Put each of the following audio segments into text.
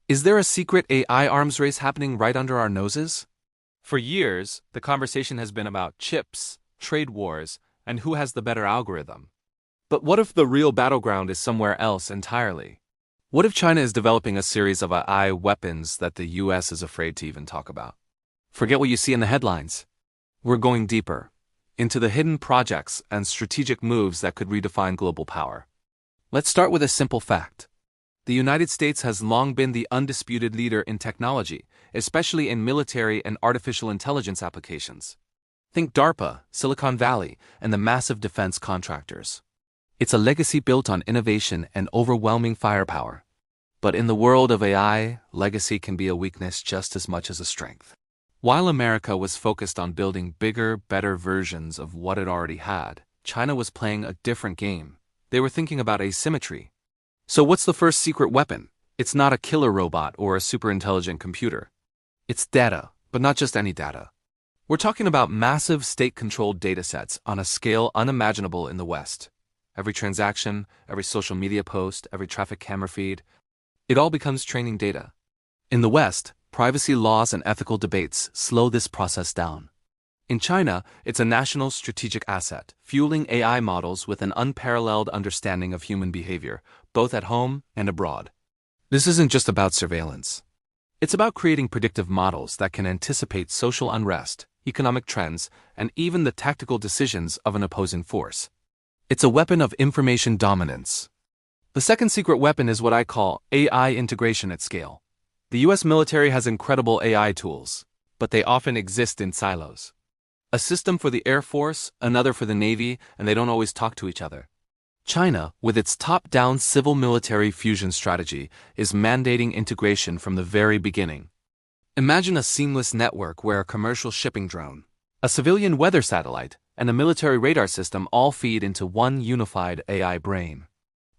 Is there a secret AI arms race happening right under our noses? For years, the conversation has been about chips, trade wars, and who has the better algorithm. But what if the real battleground is somewhere else entirely? What if China is developing a series of AI weapons that the US is afraid to even talk about? Forget what you see in the headlines. We're going deeper, into the hidden projects and strategic moves that could redefine global power. Let's start with a simple fact. The United States has long been the undisputed leader in technology, especially in military and artificial intelligence applications. Think DARPA, Silicon Valley, and the massive defense contractors. It's a legacy built on innovation and overwhelming firepower. But in the world of AI, legacy can be a weakness just as much as a strength. While America was focused on building bigger, better versions of what it already had, China was playing a different game. They were thinking about asymmetry. So what's the first secret weapon? It's not a killer robot or a super intelligent computer. It's data, but not just any data. We're talking about massive state-controlled datasets on a scale unimaginable in the West. Every transaction, every social media post, every traffic camera feed, it all becomes training data. In the West, privacy laws and ethical debates slow this process down. In China, it's a national strategic asset, fueling AI models with an unparalleled understanding of human behavior, both at home and abroad. This isn't just about surveillance. It's about creating predictive models that can anticipate social unrest, economic trends, and even the tactical decisions of an opposing force. It's a weapon of information dominance. The second secret weapon is what I call AI integration at scale. The US military has incredible AI tools, but they often exist in silos. A system for the Air Force, another for the Navy, and they don't always talk to each other. China, with its top-down civil-military fusion strategy, is mandating integration from the very beginning. Imagine a seamless network where a commercial shipping drone, a civilian weather satellite, and a military radar system all feed into one unified AI brain.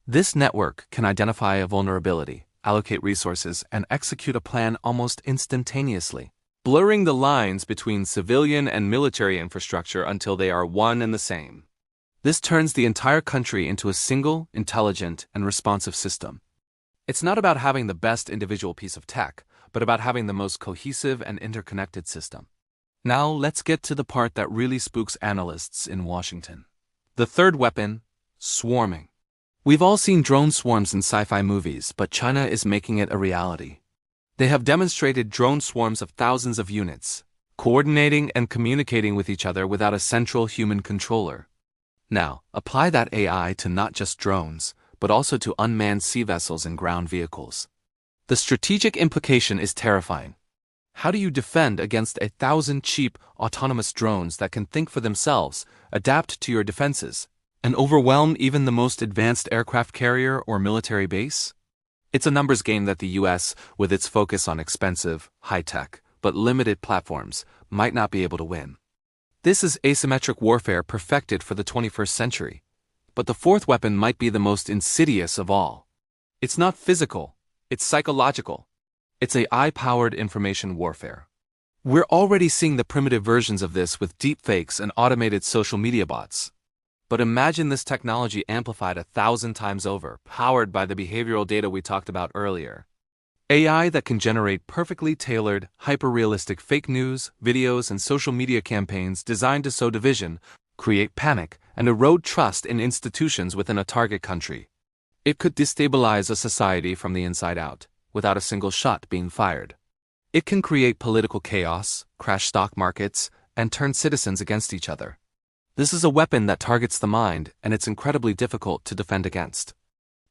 This network can identify a vulnerability, allocate resources, and execute a plan almost instantaneously, blurring the lines between civilian and military infrastructure until they are one and the same. This turns the entire country into a single, intelligent, and responsive system. It's not about having the best individual piece of tech, but about having the most cohesive and interconnected system. Now let's get to the part that really spooks analysts in Washington. The third weapon, swarming. We've all seen drone swarms in sci-fi movies, but China is making it a reality. They have demonstrated drone swarms of thousands of units, coordinating and communicating with each other without a central human controller. Now, apply that AI to not just drones, but also to unmanned sea vessels and ground vehicles. The strategic implication is terrifying. How do you defend against 1,000 cheap, autonomous drones that can think for themselves, adapt to your defenses, and overwhelm even the most advanced aircraft carrier or military base? It's a numbers game that the US, with its focus on expensive, high-tech, but limited platforms, might not be able to win. This is asymmetric warfare perfected for the 21st century. But the fourth weapon might be the most insidious of all. It's not physical, it's psychological. It's AI-powered information warfare. We're already seeing the primitive versions of this with deepfakes and automated social media bots. But imagine this technology amplified 1,000 times over, powered by the behavioral data we talked about earlier. AI that can generate perfectly tailored, hyper-realistic fake news, videos, and social media campaigns designed to sow division, create panic, and erode trust in institutions within a target country. It could destabilize a society from the inside out, without a single shot being fired. It can create political chaos, crash stock markets, and turn citizens against each other. This is a weapon that targets the mind, and it's incredibly difficult to defend against.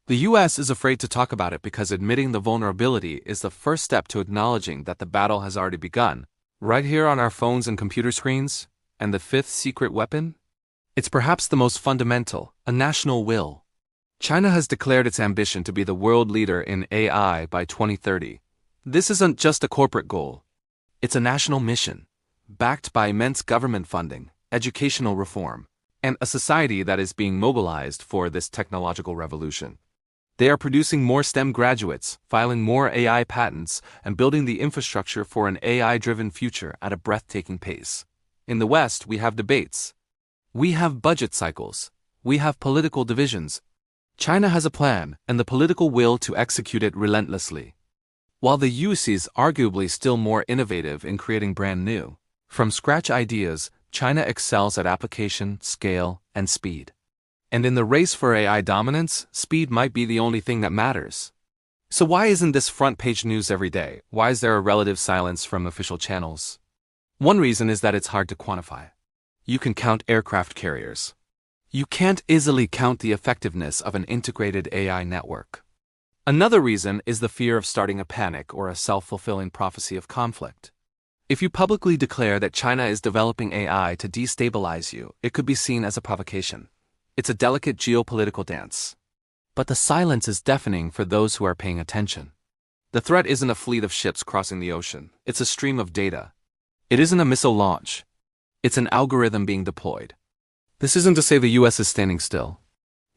The US is afraid to talk about it because admitting the vulnerability is the first step to acknowledging that the battle has already begun, right here on our phones and computer screens. And the fifth secret weapon? It's perhaps the most fundamental, a national will. China has declared its ambition to be the world leader in AI by 2030. This isn't just a corporate goal. It's a national mission, backed by immense government funding, educational reform, and a society that is being mobilized for this technological revolution. They are producing more STEM graduates, filing more AI patents, and building the infrastructure for an AI-driven future at a breathtaking pace. In the West, we have debates. We have budget cycles. We have political divisions. China has a plan and the political will to execute it relentlessly. while the US is arguably still more innovative in creating brand new, from-scratch ideas. China excels at application, scale, and speed. And in the race for AI dominance, speed might be the only thing that matters. So why isn't this front-page news every day? Why is there a relative silence from official channels? One reason is that it's hard to quantify. You can count aircraft carriers. You can't easily count the effectiveness of an integrated AI network. Another reason is the fear of starting a panic or a self-fulfilling prophecy of conflict. If you publicly declare that China is developing AI to destabilize you, it could be seen as a provocation. It's a delicate geopolitical dance. But the silence is deafening for those who are paying attention. The threat isn't a fleet of ships crossing the ocean, it's a stream of data. It isn't a missile launch. It's an algorithm being deployed. This isn't to say the US is standing still.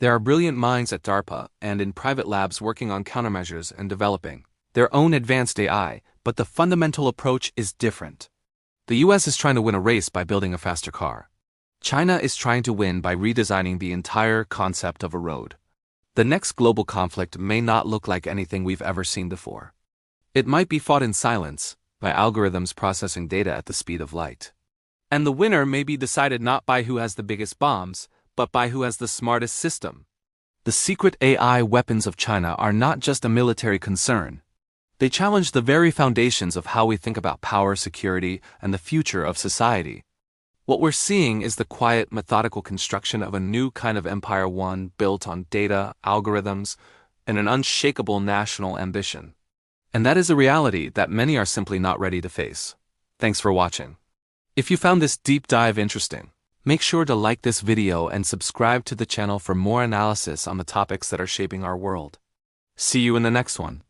There are brilliant minds at DARPA and in private labs working on countermeasures and developing their own advanced AI, but the fundamental approach is different. The US is trying to win a race by building a faster car. China is trying to win by redesigning the entire concept of a road. The next global conflict may not look like anything we've ever seen before. It might be fought in silence, by algorithms processing data at the speed of light. And the winner may be decided not by who has the biggest bombs, but by who has the smartest system. The secret AI weapons of China are not just a military concern. They challenge the very foundations of how we think about power, security, and the future of society. What we're seeing is the quiet, methodical construction of a new kind of empire, one built on data, algorithms, and an unshakable national ambition. And that is a reality that many are simply not ready to face. Thanks for watching. If you found this deep dive interesting, make sure to like this video and subscribe to the channel for more analysis on the topics that are shaping our world. See you in the next one.